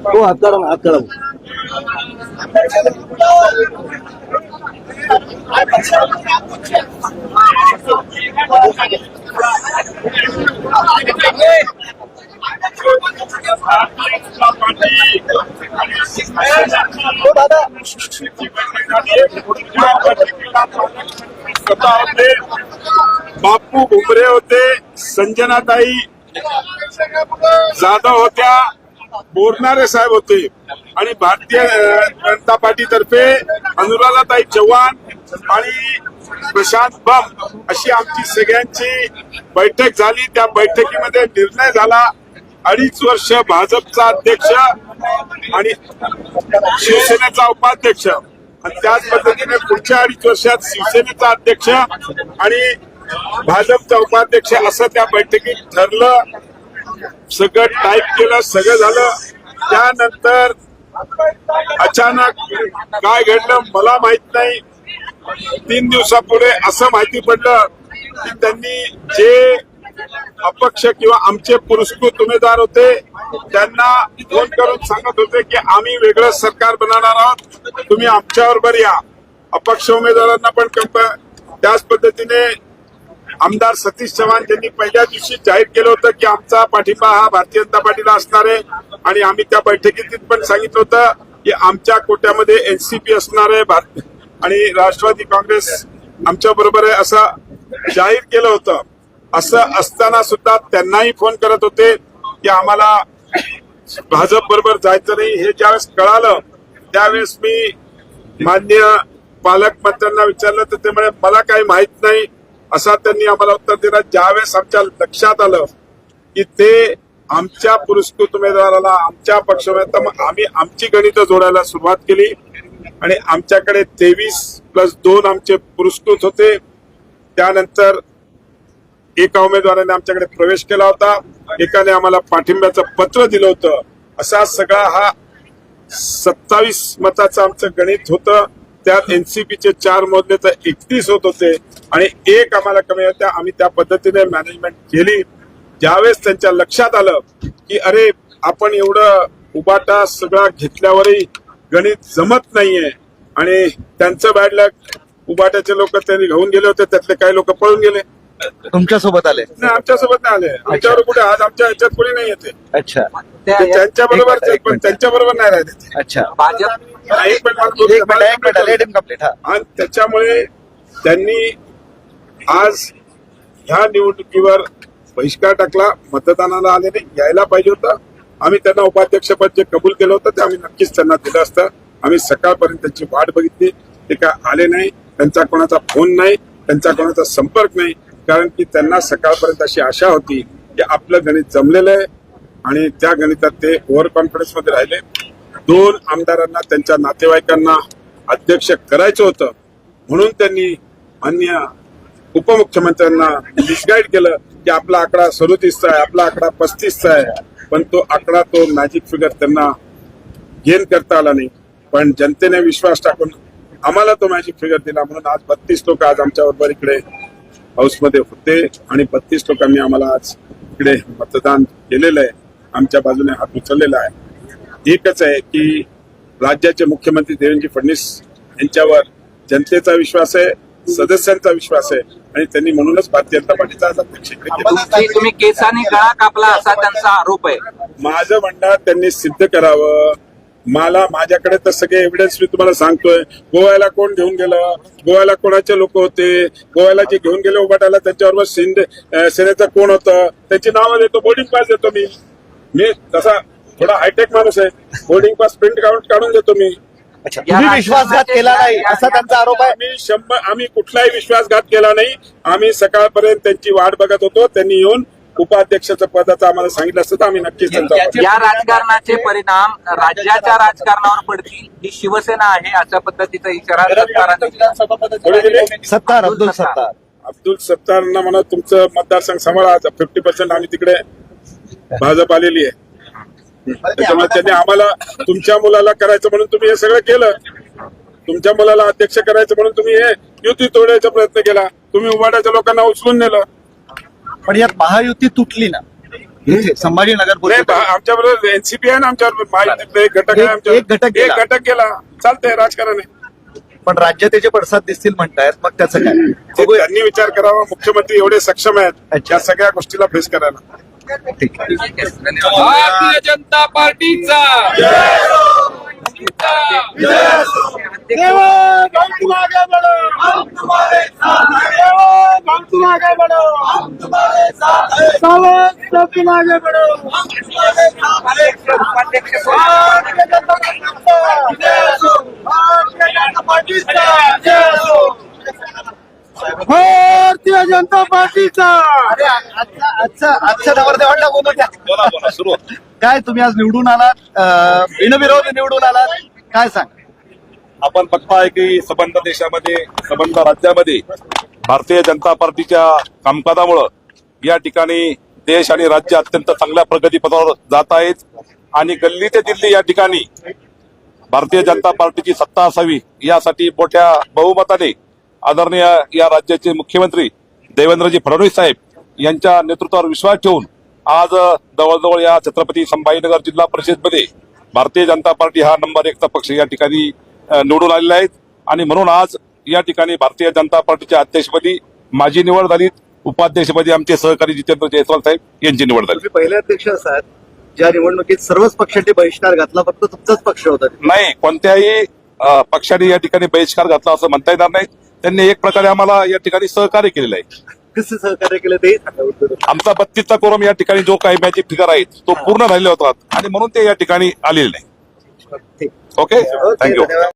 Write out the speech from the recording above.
हो हात काढा ना, हात काढा. हो दादा. बापू भुमरे होते, संजनाताई जाधव होत्या, बोरनारे साहेब होते आणि भारतीय जनता पार्टीतर्फे अनुराधाताई चव्हाण आणि प्रशांत बम अशी आमची सगळ्यांची बैठक झाली. त्या बैठकीमध्ये निर्णय झाला 2.5 वर्ष भाजपचा अध्यक्ष आणि शिवसेनेचा उपाध्यक्ष आणि त्याच पद्धतीने पुढच्या 2.5 वर्षात शिवसेनेचा अध्यक्ष आणि भाजपचा उपाध्यक्ष असं त्या बैठकीत ठरलं. सगळं टाईप केलं, सगळं झालं. त्यानंतर अचानक काय घडलं मला माहित नाही. 3 दिवसापुढे असं माहिती पडलं की त्यांनी जे अपक्ष किंवा आमचे पुरस्कृत उमेदवार होते त्यांना फोन करून सांगत होते की आम्ही वेगळं सरकार बनवणार आहोत, तुम्ही आमच्याबरोबर या. अपक्ष उमेदवारांना पण त्याच पद्धतीने आमदार सतीश चव्हाण यांनी पहिल्या दिवशी जाहीर केलं होतं की आमचा पाठिंबा हा भारतीय जनता पार्टीला असणार आहे आणि आम्ही त्या बैठकीत पण सांगितलं होतं की आमच्या कोट्यामध्ये एनसीपी असणार आहे आणि राष्ट्रवादी काँग्रेस आमच्या बरोबर आहे असं जाहीर केलं होतं. असं असताना सुद्धा त्यांनाही फोन करत होते की आम्हाला भाजप बरोबर जायचं नाही. हे ज्यावेळेस कळालं त्यावेळेस मी माननीय पालकमंत्र्यांना विचारलं तर ते म्हणे मला काही माहित नाही असा त्यांनी आम्हाला उत्तर दिलं. ज्यावेळेस आमच्या लक्षात आलं की ते आमच्या पुरस्कृत उमेदवाराला आमच्या पक्ष मग आम्ही आमची गणितं जोडायला सुरुवात केली आणि आमच्याकडे 23+2 आमचे पुरस्कृत होते. त्यानंतर एका उमेदवाराने आमच्याकडे प्रवेश केला होता, एकाने आम्हाला पाठिंब्याचं पत्र दिलं होतं. असा सगळा हा 27 मताचं आमचं गणित होतं. त्यात एनसीपीचे 4 मोजले तर 31 होत होते आणि 1 आम्हाला कमी होत्या. आम्ही त्या पद्धतीने मॅनेजमेंट केली. ज्यावेळेस त्यांच्या लक्षात आलं की अरे आपण एवढं उबाटा सगळा घेतल्यावरही गणित जमत नाहीये आणि त्यांचं बॅड लक उबाट्याचे लोक त्यांनी घेऊन गेले होते, त्यातले काही लोक पळून गेले. तुमच्यासोबत आले? नाही, आमच्यासोबत नाही आले. आमच्यावर कुठे आज आमच्या ह्याच्यात कोणी नाही येते. अच्छा, त्यांच्या बरोबर पण त्यांच्या बरोबर नाही राहते. अच्छा, आणि त्याच्यामुळे त्यांनी आज ह्या निवडणुकीवर बहिष्कार टाकला. मतदानाला आले नाही, यायला पाहिजे होतं. आम्ही त्यांना उपाध्यक्षपद जे कबूल केलं होतं ते आम्ही नक्कीच त्यांना दिलं असतं. आम्ही सकाळपर्यंत त्यांची वाट बघितली, ते काय आले नाही. त्यांचा कोणाचा फोन नाही, त्यांचा कोणाचा संपर्क नाही, कारण की त्यांना सकाळपर्यंत अशी आशा होती की आपलं गणित जमलेलं आहे आणि त्या गणितात ते ओव्हर कॉन्फिडन्स मध्ये राहिले. 2 आमदारांना त्यांच्या नातेवाईकांना अध्यक्ष करायचं होतं म्हणून त्यांनी माननीय उपमुख्यमंत्र्यांना मिसगाईड केलं की आपला आकडा 37चा आहे, आपला आकडा 35चा आहे. पण तो आकडा, तो मॅजिक फिगर त्यांना गेन करता आला नाही. पण जनतेने विश्वास टाकून आम्हाला तो मॅजिक फिगर दिला म्हणून आज 32 लोक आज आमच्या बरोबर इकडे हाऊसमध्ये होते आणि 32 लोकांनी आम्हाला आज इकडे मतदान केलेलं आहे, आमच्या बाजूने हात उचललेला आहे. एकच आहे की राज्याचे मुख्यमंत्री देवेंद्र फडणवीस यांच्यावर जनतेचा विश्वास आहे, सदस्यांचा विश्वास आहे आणि त्यांनी म्हणूनच भारतीय जनता पार्टीचा आज अध्यक्ष तुम्ही केसाने गळा कापला असा त्यांचा आरोप आहे. माझं म्हणणं त्यांनी सिद्ध करावं. माझ्याकडे तर सगळे एव्हिडन्स मी तुम्हाला सांगतोय. गोव्याला कोण घेऊन गेलं, गोव्याला कोणाचे लोक होते, गोव्याला जे घेऊन गेले उभाटायला त्यांच्याबरोबर सेनेचं कोण होतं, त्यांची नावं देतो, बोर्डिंग पास देतो. मी तसा थोडा हायटेक माणूस आहे, बोर्डिंग पास प्रिंट काढून देतो मी. तुम्ही विश्वासघात केला नाही असा त्यांचा आरोप आहे. आम्ही कुठलाही विश्वासघात केला नाही. आम्ही सकाळपर्यंत त्यांची वाट बघत होतो. त्यांनी येऊन उपाध्यक्षाचं पदाचं आम्हाला सांगितलं असतं तर आम्ही नक्कीच या राजकारणाचे परिणाम राज्याच्या राजकारणावर पडतील ही शिवसेना आहे अशा पद्धतीचा इशारा सत्तार अब्दुल सत्तारांना म्हणा तुमचं मतदारसंघ सांभाळा. 50% आम्ही तिकडे भाजप आलेली आहे. त्याच्यामुळे त्यांनी आम्हाला तुमच्या मुलाला करायचं म्हणून तुम्ही हे सगळं केलं. तुमच्या मुलाला अध्यक्ष करायचं म्हणून तुम्ही हे युती तोडायचा प्रयत्न केला. तुम्ही उभाटाच्या लोकांना उचलून नेलं. पण यात महायुती तुटली ना इथे संभाजीनगर नाही, पोलीस आमच्या बरोबर एनसीपी आहे ना, आमच्यावर महायुतीतला एक घटक आहे एक आमच्यावर. घटक गेला. एक घटक गेला, चालतंय, राजकारण आहे. पण राज्यात त्याचे पडसाद दिसतील म्हणतायत, मग त्याचं काय ते बघूया. त्यांनी विचार करावा. मुख्यमंत्री एवढे सक्षम आहेत अच्छा. या सगळ्या गोष्टीला फेस करायला. ठीक आहे. धन्यवाद. भारतीय जनता पार्टीचा भारतीय जनता पार्टीचा आजच्या नवरदेवांना बोलू सुरू काय तुम्ही आज निवडून आलात, बिनविरोध निवडून आलात, काय सांग? आपण बघताय की संबंध देशामध्ये संबंध राज्यामध्ये भारतीय जनता पार्टीच्या कामकाजामुळं या ठिकाणी देश आणि राज्य अत्यंत चांगल्या प्रगतीपथावर जात आहेत आणि गल्ली ते दिल्ली या ठिकाणी भारतीय जनता पार्टीची सत्ता असावी यासाठी मोठ्या बहुमताने आदरणीय या राज्याचे मुख्यमंत्री देवेंद्रजी फडणवीस साहेब यांच्या नेतृत्वावर विश्वास ठेवून आज जवळजवळ या छत्रपती संभाजीनगर जिल्हा परिषदमध्ये भारतीय जनता पार्टी हा नंबर 1चा पक्ष या ठिकाणी निवडून आलेला आहे आणि म्हणून आज या ठिकाणी भारतीय जनता पार्टीच्या अध्यक्षपदी माझी निवड झाली, उपाध्यक्षपदी आमचे सहकारी जितेंद्र जयस्वाल साहेब यांची निवड झाली. तुम्ही पहिले अध्यक्ष असाल ज्या निवडणुकीत सर्वच पक्षांनी बहिष्कार घातला, फक्त तुमचाच पक्ष होता. नाही, कोणत्याही पक्षाने या ठिकाणी बहिष्कार घातला असं म्हणता येणार नाही. त्यांनी एक प्रकारे आम्हाला या ठिकाणी सहकार्य केलेलं आहे. कसं सहकार्य केलं ते सांगा. आमचा 32चा कोरम या ठिकाणी जो काही मॅजिक फिगर आहे तो पूर्ण राहिला होता आणि म्हणून ते या ठिकाणी आलेले नाही. ठीक. Okay, okay, thank you. धन्यवाद.